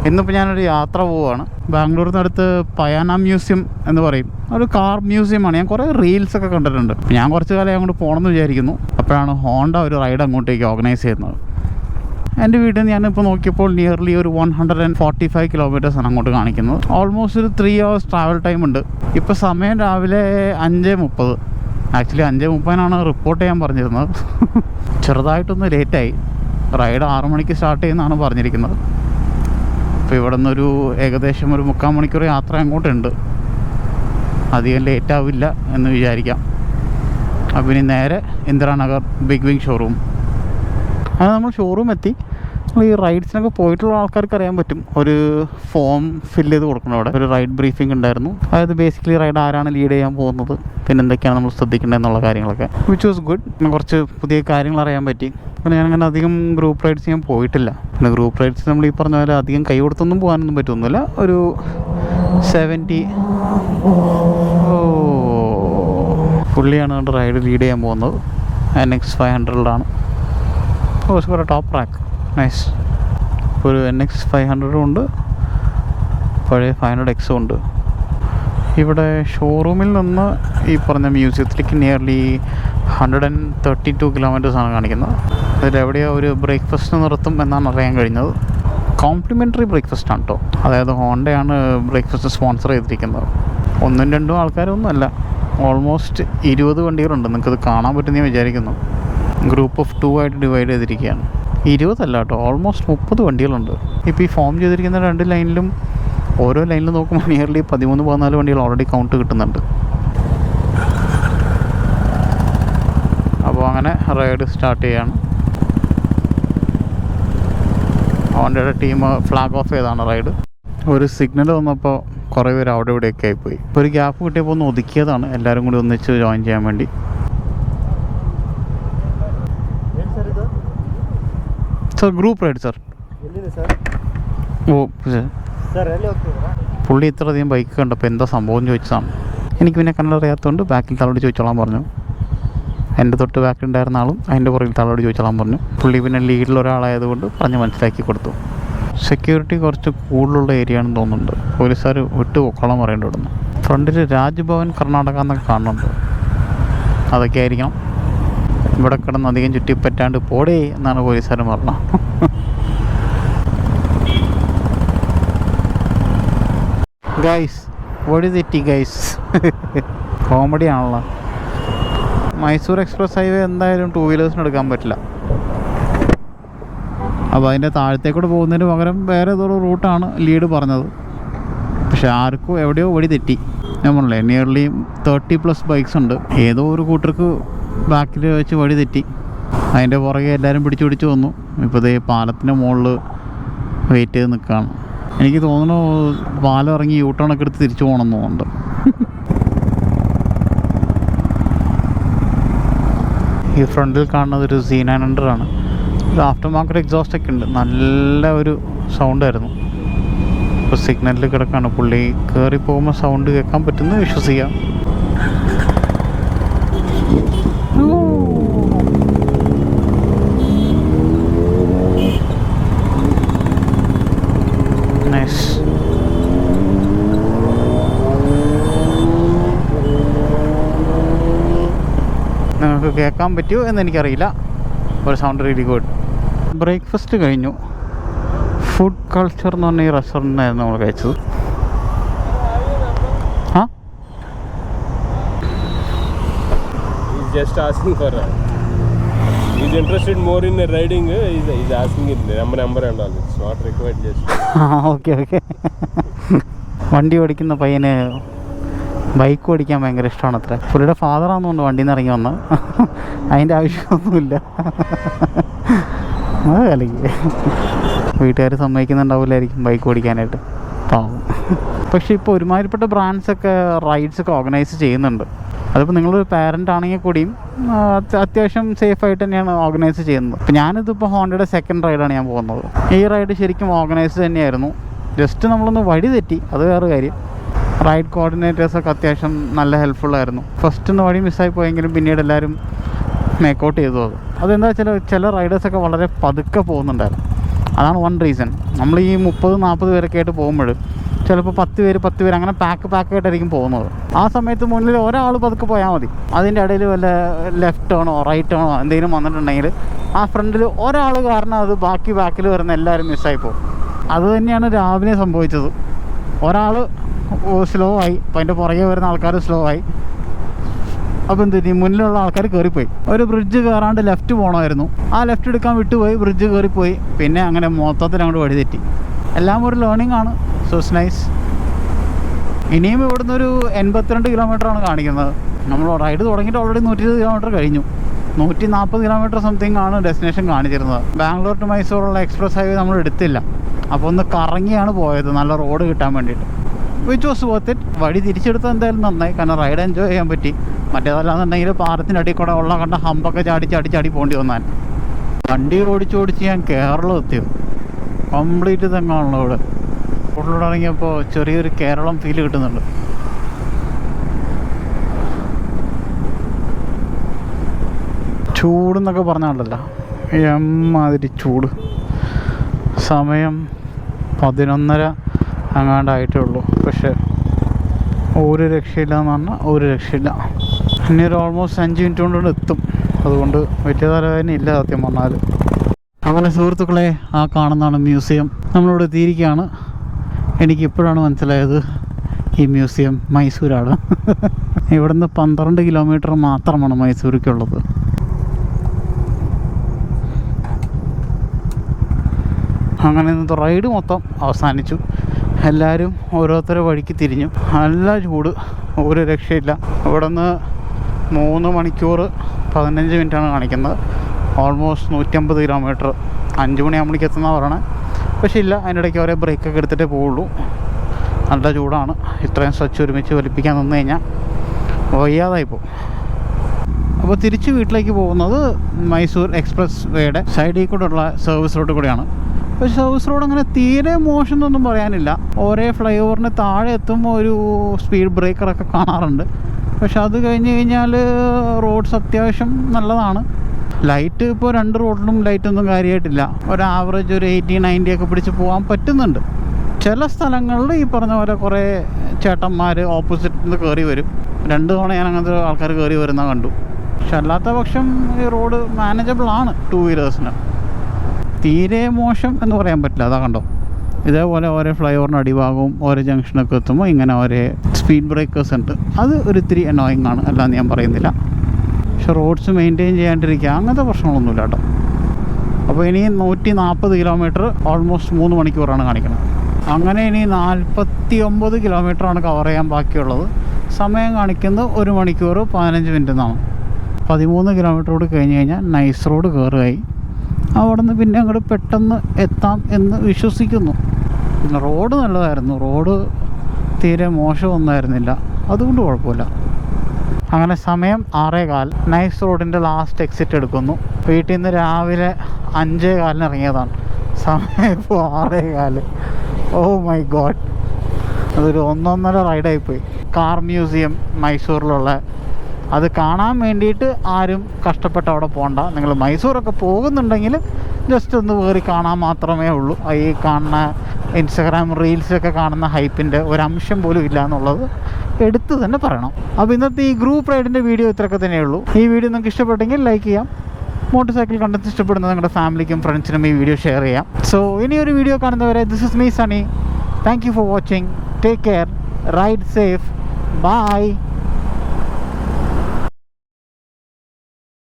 ഇന്നിപ്പോൾ ഞാനൊരു യാത്ര പോവുകയാണ്. ബാംഗ്ലൂരിനടുത്ത് പയാന മ്യൂസിയം എന്ന് പറയും, ഒരു കാർ മ്യൂസിയമാണ്. ഞാൻ കുറേ റീൽസൊക്കെ കണ്ടിട്ടുണ്ട്. ഞാൻ കുറച്ച് കാലം അങ്ങോട്ട് പോകണമെന്ന് വിചാരിക്കുന്നു. അപ്പോഴാണ് ഹോണ്ട ഒരു റൈഡ് അങ്ങോട്ടേക്ക് ഓർഗനൈസ് ചെയ്യുന്നത്. എൻ്റെ വീട്ടിൽ നിന്ന് ഞാനിപ്പോൾ നോക്കിയപ്പോൾ നിയർലി ഒരു 145 കിലോമീറ്റേഴ്സാണ് അങ്ങോട്ട് കാണിക്കുന്നത്. ഓൾമോസ്റ്റ് ഒരു 3 hours ട്രാവൽ ടൈം ഉണ്ട്. ഇപ്പോൾ സമയം രാവിലെ 5:30. ആക്ച്വലി 5:30 റിപ്പോർട്ട് ചെയ്യാൻ പറഞ്ഞിരുന്നത്. ചെറുതായിട്ടൊന്ന് ലേറ്റായി. റൈഡ് 6 മണിക്ക് സ്റ്റാർട്ട് ചെയ്യുന്നതാണ് പറഞ്ഞിരിക്കുന്നത്. അപ്പോൾ ഇവിടെ നിന്നൊരു ഏകദേശം ഒരു 3/4 മണിക്കൂർ യാത്ര അങ്ങോട്ടുണ്ട്. അധികം ലേറ്റ് ആവില്ല എന്ന് വിചാരിക്കാം. അപ്പോൾ ഇനി നേരെ ഇന്ദിരാനഗർ ബിഗ് വിങ് ഷോറൂം. അത് നമ്മൾ ഷോറൂം എത്തി. ഈ റൈഡ്സിനൊക്കെ പോയിട്ടുള്ള ആൾക്കാർക്ക് അറിയാൻ പറ്റും. ഒരു ഫോം ഫില്ല് ചെയ്ത് കൊടുക്കണം. അവിടെ ഒരു റൈഡ് ബ്രീഫിംഗ് ഉണ്ടായിരുന്നു. അതായത് ബേസിക്കലി റൈഡ് ആരാണ് ലീഡ് ചെയ്യാൻ പോകുന്നത്, പിന്നെ എന്തൊക്കെയാണ് നമ്മൾ ശ്രദ്ധിക്കേണ്ടത് എന്നുള്ള കാര്യങ്ങളൊക്കെ, വിച്ച് വാസ് ഗുഡ്. പിന്നെ കുറച്ച് പുതിയ കാര്യങ്ങൾ അറിയാൻ പറ്റി. പിന്നെ ഞാനങ്ങനെ അധികം ഗ്രൂപ്പ് റൈഡ്സ് ഞാൻ പോയിട്ടില്ല. പിന്നെ ഗ്രൂപ്പ് റൈഡ്സ് നമ്മൾ ഈ പറഞ്ഞ പോലെ അധികം കൈ കൊടുത്തൊന്നും പോകാനൊന്നും പറ്റുമൊന്നുമില്ല. ഒരു 70 പുള്ളിയാണ് കൊണ്ട് റൈഡ് ലീഡ് ചെയ്യാൻ പോകുന്നത്. NX 500 കുറേ ടോപ്പ് റാക്ക് നൈസ്. ഒരു NX 500 ഉണ്ട്, പഴയ 500X ഉണ്ട്. ഇവിടെ ഷോറൂമിൽ നിന്ന് ഈ പറഞ്ഞ മ്യൂസിയത്തിലേക്ക് നിയർലി 132 കിലോമീറ്റേഴ്സാണ് കാണിക്കുന്നത്. അതിലെവിടെയോ ഒരു ബ്രേക്ക്ഫാസ്റ്റ് നിർത്തും എന്നാണ് അറിയാൻ കഴിഞ്ഞത്. കോംപ്ലിമെൻ്ററി ബ്രേക്ക്ഫാസ്റ്റാണ് കേട്ടോ. അതായത് ഹോണ്ടയാണ് ബ്രേക്ക്ഫാസ്റ്റ് സ്പോൺസർ ചെയ്തിരിക്കുന്നത്. 1-2 ആൾക്കാരൊന്നും അല്ല, ഓൾമോസ്റ്റ് 20 വണ്ടികളുണ്ട്. നിങ്ങൾക്കത് കാണാൻ പറ്റുമെന്ന് ഞാൻ വിചാരിക്കുന്നു. ഗ്രൂപ്പ് ഓഫ് 2 ആയിട്ട് ഡിവൈഡ് ചെയ്തിരിക്കുകയാണ്. 20 അല്ല കേട്ടോ, ഓൾമോസ്റ്റ് 30 വണ്ടികളുണ്ട്. ഇപ്പോൾ ഈ ഫോം ചെയ്തിരിക്കുന്ന 2 ലൈനിലും ഓരോ ലൈനിലും നോക്കുമ്പോൾ നിയർലി 13-14 വണ്ടികൾ ഓൾറെഡി കൗണ്ട് കിട്ടുന്നുണ്ട്. അപ്പോൾ അങ്ങനെ റൈഡ് സ്റ്റാർട്ട് ചെയ്യാണ്. ഹോണ്ടയുടെ ടീം ഫ്ലാഗ് ഓഫ് ചെയ്താണ് റൈഡ്. ഒരു സിഗ്നൽ വന്നപ്പോൾ കുറേ പേര് അവിടെ ഇവിടെയൊക്കെ ആയിപ്പോയി. ഒരു ഗ്യാപ്പ് കിട്ടിയപ്പോൾ ഒന്ന് ഒതുക്കിയതാണ് എല്ലാവരും കൂടി ഒന്നിച്ച് ജോയിൻ ചെയ്യാൻ വേണ്ടി. Sir group ride sir. ഓ പുള്ളി ഇത്രയധികം ബൈക്ക് കണ്ടപ്പോൾ എന്താ സംഭവം ചോദിച്ചതാണ്. എനിക്ക് പിന്നെ കണ്ടറിയാത്തതുകൊണ്ട് ബാക്കിൽ തളോട് ചോദിച്ചോളാൻ പറഞ്ഞു. എൻ്റെ തൊട്ട് ബാക്കിലുണ്ടായിരുന്ന ആളും അതിൻ്റെ പുറകിൽ തളോട് ചോദിച്ചോളാൻ പറഞ്ഞു. പുള്ളി പിന്നെ ലീഡിൽ ഒരാളായതുകൊണ്ട് പറഞ്ഞ് മനസ്സിലാക്കി കൊടുത്തു. സെക്യൂരിറ്റി കുറച്ച് കൂടുതലുള്ള ഏരിയ ആണെന്ന് തോന്നുന്നുണ്ട്. പോലീസുകാർ വിട്ട് പൊക്കോളം പറയേണ്ടി വിടുന്നു. ഫ്രണ്ടിൽ രാജ്ഭവൻ കർണാടക എന്നൊക്കെ കാണുന്നുണ്ട്. അതൊക്കെ ആയിരിക്കണം. ഇവിടെ കിടന്ന് അധികം ചുറ്റിപ്പറ്റാണ്ട് പോടേ എന്നാണ് പോലീസുകാരൻ പറഞ്ഞത്. ഗൈസ് വഴി തെറ്റി ഗൈസ്. കോമഡി ആണല്ലോ. മൈസൂർ എക്സ്പ്രസ് ഹൈവേ എന്തായാലും 2 വീലേഴ്സിന് എടുക്കാൻ പറ്റില്ല. അപ്പോൾ അതിൻ്റെ താഴത്തേക്കൂടെ പോകുന്നതിന് പകരം വേറെ ഏതോ റൂട്ടാണ് ലീഡ് പറഞ്ഞത്. പക്ഷെ ആർക്കും എവിടെയോ വഴി തെറ്റി. ഞാൻ പറഞ്ഞില്ലേ നിയർലി 30+ ബൈക്സ് ഉണ്ട്. ഏതോ ഒരു കൂട്ടർക്ക് ബാക്കിൽ വെച്ച് വഴി തെറ്റി. അതിൻ്റെ പുറകെ എല്ലാവരും പിടിച്ചു വന്നു. ഇപ്പോൾ ഇതേ പാലത്തിൻ്റെ മുകളിൽ വെയിറ്റ് ചെയ്ത് നിൽക്കുകയാണ്. എനിക്ക് തോന്നുന്നു പാലം ഇറങ്ങി യൂട്ടേണൊക്കെ എടുത്ത് തിരിച്ചു പോകണമെന്ന് തോന്നുന്നുണ്ട്. ഈ ഫ്രണ്ടിൽ കാണുന്നത് ഒരു Z900 ആണ്. ഒരു ആഫ്റ്റർ മാർക്കറ്റ് എക്സോസ്റ്റ് ഒക്കെ ഉണ്ട്. നല്ല ഒരു സൗണ്ടായിരുന്നു. ഇപ്പോൾ സിഗ്നലിൽ കിടക്കാണ്. പുള്ളി കയറി പോകുമ്പോൾ സൗണ്ട് കേൾക്കാൻ പറ്റുന്നു വിശ്വസിക്കാം. നൈസ്. നിങ്ങൾക്ക് കേൾക്കാൻ പറ്റുമോ എന്നെനിക്കറിയില്ല. ഒരു സൗണ്ട് റീലി ഗുഡ്. ബ്രേക്ക്ഫാസ്റ്റ് കഴിഞ്ഞു. ഫുഡ് കൾച്ചർ എന്ന് പറഞ്ഞ ഈ റെസ്റ്റോറൻറ്റിനായിരുന്നു നമ്മൾ കഴിച്ചത്. ആ just asking for he's interested more in riding. He's asking in number and all. It's not required just. Okay വണ്ടി ഓടിക്കുന്ന പയ്യന് ബൈക്ക് ഓടിക്കാൻ ഭയങ്കര ഇഷ്ടമാണ് അത്ര. പുള്ളിയുടെ ഫാദറാണെന്ന് തോന്നുന്നു വണ്ടിയിൽ നിന്ന് ഇറങ്ങി വന്ന്. അതിൻ്റെ ആവശ്യമൊന്നുമില്ല. അത് കളിക്ക്. വീട്ടുകാർ സമ്മതിക്കുന്നുണ്ടാവില്ലായിരിക്കും ബൈക്ക് ഓടിക്കാനായിട്ട്. പാവം. പക്ഷേ ഇപ്പോൾ ഒരുമാതിരിപ്പെട്ട ബ്രാൻഡ്സൊക്കെ റൈഡ്സൊക്കെ ഓർഗനൈസ് ചെയ്യുന്നുണ്ട്. അതിപ്പോൾ നിങ്ങളൊരു പാരൻ്റ് ആണെങ്കിൽ കൂടിയും അത്യാവശ്യം സേഫായിട്ട് തന്നെയാണ് ഓർഗനൈസ് ചെയ്യുന്നത്. ഇപ്പോൾ ഞാനിതിപ്പോൾ ഹോണ്ടയുടെ 2nd റൈഡാണ് ഞാൻ പോകുന്നത്. ഈ റൈഡ് ശരിക്കും ഓർഗനൈസ് തന്നെയായിരുന്നു. ജസ്റ്റ് നമ്മളൊന്ന് വഴി തെറ്റി, അത് വേറെ കാര്യം. റൈഡ് കോർഡിനേറ്റേഴ്സൊക്കെ അത്യാവശ്യം നല്ല ഹെൽപ്ഫുള്ളായിരുന്നു. ഫസ്റ്റ് വഴി മിസ്സായി പോയെങ്കിലും പിന്നീട് എല്ലാവരും മേക്കൗട്ട് ചെയ്തു. അതെന്താ ചില റൈഡേഴ്സൊക്കെ വളരെ പതുക്കെ പോകുന്നുണ്ടായിരുന്നു. അതാണ് വൺ റീസൺ. നമ്മൾ ഈ 30-40 പേരൊക്കെ ആയിട്ട് പോകുമ്പോൾ ചിലപ്പോൾ 10 പേര് അങ്ങനെ പാക്കായിട്ടായിരിക്കും പോകുന്നത്. ആ സമയത്ത് മുന്നിൽ ഒരാൾ പതുക്കെ പോയാൽ മതി. അതിൻ്റെ ഇടയിൽ വല്ല ലെഫ്റ്റ് ടേണോ റൈറ്റ് ടേണോ എന്തെങ്കിലും വന്നിട്ടുണ്ടെങ്കിൽ ആ ഫ്രണ്ടിൽ ഒരാൾ കാരണം അത് ബാക്കിൽ വരുന്ന എല്ലാവരും മിസ്സായി പോകും. അത് തന്നെയാണ് രാവിലെ സംഭവിച്ചത്. ഒരാൾ സ്ലോ ആയി, അപ്പം അതിൻ്റെ പുറകെ വരുന്ന ആൾക്കാർ സ്ലോ ആയി. അപ്പോൾ എന്ത് പറ്റി, മുന്നിലുള്ള ആൾക്കാർ കയറിപ്പോയി. ഒരു ബ്രിഡ്ജ് കയറാണ്ട് ലെഫ്റ്റ് പോകണമായിരുന്നു, ആ ലെഫ്റ്റ് എടുക്കാൻ വിട്ടുപോയി, ബ്രിഡ്ജ് കയറിപ്പോയി. പിന്നെ അങ്ങനെ മൊത്തത്തിൽ അങ്ങോട്ട് വഴിതെറ്റി. എല്ലാം ഒരു ലേണിംഗ് ആണ്. So it's nice. ഇനിയും ഇവിടുന്ന് ഒരു 82 കിലോമീറ്ററാണ് കാണിക്കുന്നത്. നമ്മൾ റൈഡ് തുടങ്ങിയിട്ട് ഓൾറെഡി 120 കിലോമീറ്റർ കഴിഞ്ഞു. 140 കിലോമീറ്റർ സംതിങ് ആണ് ഡെസ്റ്റിനേഷൻ കാണിച്ചിരുന്നത്. ബാംഗ്ലൂർ ടു മൈസൂറുള്ള എക്സ്പ്രസ് ഹൈവേ നമ്മൾ എടുത്തില്ല. അപ്പോൾ ഒന്ന് കറങ്ങിയാണ് പോയത്, നല്ല റോഡ് കിട്ടാൻ വേണ്ടിയിട്ട്. Which was worth it. വഴി തിരിച്ചെടുത്തത് എന്തായാലും നന്നായി, കാരണം റൈഡ് എൻജോയ് ചെയ്യാൻ പറ്റി. മറ്റേതല്ലാന്നുണ്ടെങ്കിൽ പാറത്തിനടിയിൽ കൂടെ ഉള്ള കണ്ട ഹമ്പൊക്കെ ചാടി പോണ്ടി വന്നാൽ. വണ്ടി ഓടിച്ച് ഞാൻ കേരളം എത്തിയോ, കംപ്ലീറ്റ് തെങ്ങാണല്ലോ ഇവിടെ. റോഡിലൂടെ ഇറങ്ങിയപ്പോൾ ചെറിയൊരു കേരളം ഫീൽ കിട്ടുന്നുണ്ട്. ചൂടെന്നൊക്കെ പറഞ്ഞാണ്ടല്ലോ, എമ്മാതിരി ചൂട്. സമയം 11:30 അങ്ങാണ്ടായിട്ടേ ഉള്ളൂ. പക്ഷേ ഒരു രക്ഷയില്ല എന്ന് പറഞ്ഞാൽ ഒരു രക്ഷയില്ല. ഇനി ഒരു ഓൾമോസ്റ്റ് 5 മിനിറ്റ് കൊണ്ട് എത്തും. അതുകൊണ്ട് വലിയ തലവേദന ഇല്ല സത്യം പറഞ്ഞാൽ. അങ്ങനെ സുഹൃത്തുക്കളെ, ആ കാണുന്നതാണ് മ്യൂസിയം. നമ്മളിവിടെ എത്തിയിരിക്കുകയാണ്. എനിക്കിപ്പോഴാണ് മനസ്സിലായത് ഈ മ്യൂസിയം മൈസൂരാണ്. ഇവിടുന്ന് 12 കിലോമീറ്റർ മാത്രമാണ് മൈസൂരിക്കുള്ളത്. അങ്ങനെ ഇന്നത്തെ റൈഡ് മൊത്തം അവസാനിച്ചു. എല്ലാവരും ഓരോരുത്തരുടെ വഴിക്ക് തിരിഞ്ഞു. നല്ല ചൂട്, ഒരു രക്ഷയില്ല. ഇവിടെ നിന്ന് 3 മണിക്കൂർ 15 മിനിറ്റാണ് കാണിക്കുന്നത്. Almost 150 kilometre. 5 മണിയാകുമ്പോഴേക്ക് എത്തുന്നതാണ് പറയണത്. പക്ഷേ ഇല്ല, അതിൻ്റെ ഇടയ്ക്ക് ഓരോ ബ്രേക്കൊക്കെ എടുത്തിട്ടേ പോവുള്ളൂ. നല്ല ചൂടാണ്. ഇത്രയും സ്ട്രെച്ച് ഒരുമിച്ച് വലിപ്പിക്കാൻ നിന്ന് കഴിഞ്ഞാൽ വയ്യാതായിപ്പോൾ. അപ്പോൾ തിരിച്ച് വീട്ടിലേക്ക് പോകുന്നത് മൈസൂർ എക്സ്പ്രസ് വേയുടെ സൈഡിൽ കൂടെ ഉള്ള സർവീസ് റോഡ് കൂടെയാണ്. പക്ഷേ സർവീസ് റോഡ് അങ്ങനെ തീരെ മോശം എന്നൊന്നും പറയാനില്ല. ഓരോ ഫ്ലൈ ഓവറിന് താഴെ എത്തുമ്പോൾ ഒരു സ്പീഡ് ബ്രേക്കറൊക്കെ കാണാറുണ്ട്. പക്ഷെ അത് കഴിഞ്ഞ് കഴിഞ്ഞാൽ റോഡ്സ് അത്യാവശ്യം നല്ലതാണ്. ലൈറ്റ് ഇപ്പോൾ 2 റോഡിലും ലൈറ്റൊന്നും കാര്യമായിട്ടില്ല. ഒരു ആവറേജ് ഒരു 80-90 ഒക്കെ പിടിച്ച് പോകാൻ പറ്റുന്നുണ്ട്. ചില സ്ഥലങ്ങളിൽ ഈ പറഞ്ഞ പോലെ കുറേ ചേട്ടന്മാർ ഓപ്പോസിറ്റിൽ നിന്ന് കയറി വരും. 2 തവണ ഞാൻ അങ്ങനത്തെ ആൾക്കാർ കയറി വരുന്ന കണ്ടു. പക്ഷെ അല്ലാത്ത പക്ഷം ഈ റോഡ് മാനേജബിളാണ് 2 വീലേഴ്സിന്. തീരെ മോശം എന്ന് പറയാൻ പറ്റില്ല. അതാ കണ്ടോ, ഇതേപോലെ ഓരോ ഫ്ലൈ ഓവറിന് അടിഭാഗവും ഓരോ ജംഗ്ഷനൊക്കെ എത്തുമ്പോൾ ഇങ്ങനെ ഓരോ സ്പീഡ് ബ്രേക്കേഴ്സ് ഉണ്ട്. അത് ഒരിത്തിരി അനോയിങ് ആണ്, അല്ലാന്ന് ഞാൻ പറയുന്നില്ല. പക്ഷെ റോഡ്സ് മെയിൻറ്റെയിൻ ചെയ്യാണ്ടിരിക്കുക അങ്ങനത്തെ പ്രശ്നങ്ങളൊന്നുമില്ല കേട്ടോ. അപ്പോൾ ഇനി 140 കിലോമീറ്റർ ഓൾമോസ്റ്റ് 3 മണിക്കൂറാണ് കാണിക്കുന്നത്. അങ്ങനെ ഇനി 49 കിലോമീറ്ററാണ് കവർ ചെയ്യാൻ ബാക്കിയുള്ളത്. സമയം കാണിക്കുന്നത് 1 മണിക്കൂർ 15 മിനിറ്റ് എന്നാണ്. 13 കിലോമീറ്റർ കൂടി കഴിഞ്ഞ് കഴിഞ്ഞാൽ നൈസ് റോഡ് കയറുകയായി. അവിടെ നിന്ന് പിന്നെ അങ്ങോട്ട് പെട്ടെന്ന് എത്താം എന്ന് വിശ്വസിക്കുന്നു. റോഡ് നല്ലതായിരുന്നു, റോഡ് തീരെ മോശമൊന്നുമായിരുന്നില്ല, അതുകൊണ്ട് കുഴപ്പമില്ല. അങ്ങനെ സമയം 6:15. നൈസ് റോഡിൻ്റെ ലാസ്റ്റ് എക്സിറ്റ് എടുക്കുന്നു. വീട്ടിൽ നിന്ന് രാവിലെ 5:15 ഇറങ്ങിയതാണ്. സമയം ഇപ്പോൾ 6:15. ഓ മൈ ഗോഡ്, അതൊരു 1.5 റൈഡായിപ്പോയി. കാർ മ്യൂസിയം മൈസൂരിലുള്ള, അത് കാണാൻ വേണ്ടിയിട്ട് ആരും കഷ്ടപ്പെട്ട് അവിടെ പോകണ്ട. നിങ്ങൾ മൈസൂരൊക്കെ പോകുന്നുണ്ടെങ്കിൽ ജസ്റ്റ് ഒന്ന് കയറി കാണാൻ മാത്രമേ ഉള്ളൂ. ഈ കാണുന്ന ഇൻസ്റ്റഗ്രാം റീൽസൊക്കെ കാണുന്ന ഹൈപ്പിൻ്റെ ഒരംശം പോലും ഇല്ല എന്നുള്ളത് എടുത്ത് തന്നെ പറയണം. അപ്പോൾ ഇന്നത്തെ ഈ ഗ്രൂപ്പ് റൈഡിൻ്റെ വീഡിയോ ഇത്രയൊക്കെ തന്നെയുള്ളൂ. ഈ വീഡിയോ നിങ്ങൾക്ക് ഇഷ്ടപ്പെട്ടെങ്കിൽ ലൈക്ക് ചെയ്യാം. മോട്ടോർ സൈക്കിൾ കണ്ടന്റ് ഇഷ്ടപ്പെടുന്നത് നിങ്ങളുടെ ഫാമിലിക്കും ഫ്രണ്ട്സിനും ഈ വീഡിയോ ഷെയർ ചെയ്യാം. സോ ഇനിയൊരു വീഡിയോ കാണുന്നവരെ, this is me Sunny. Thank you for watching. Take care. Ride safe. By.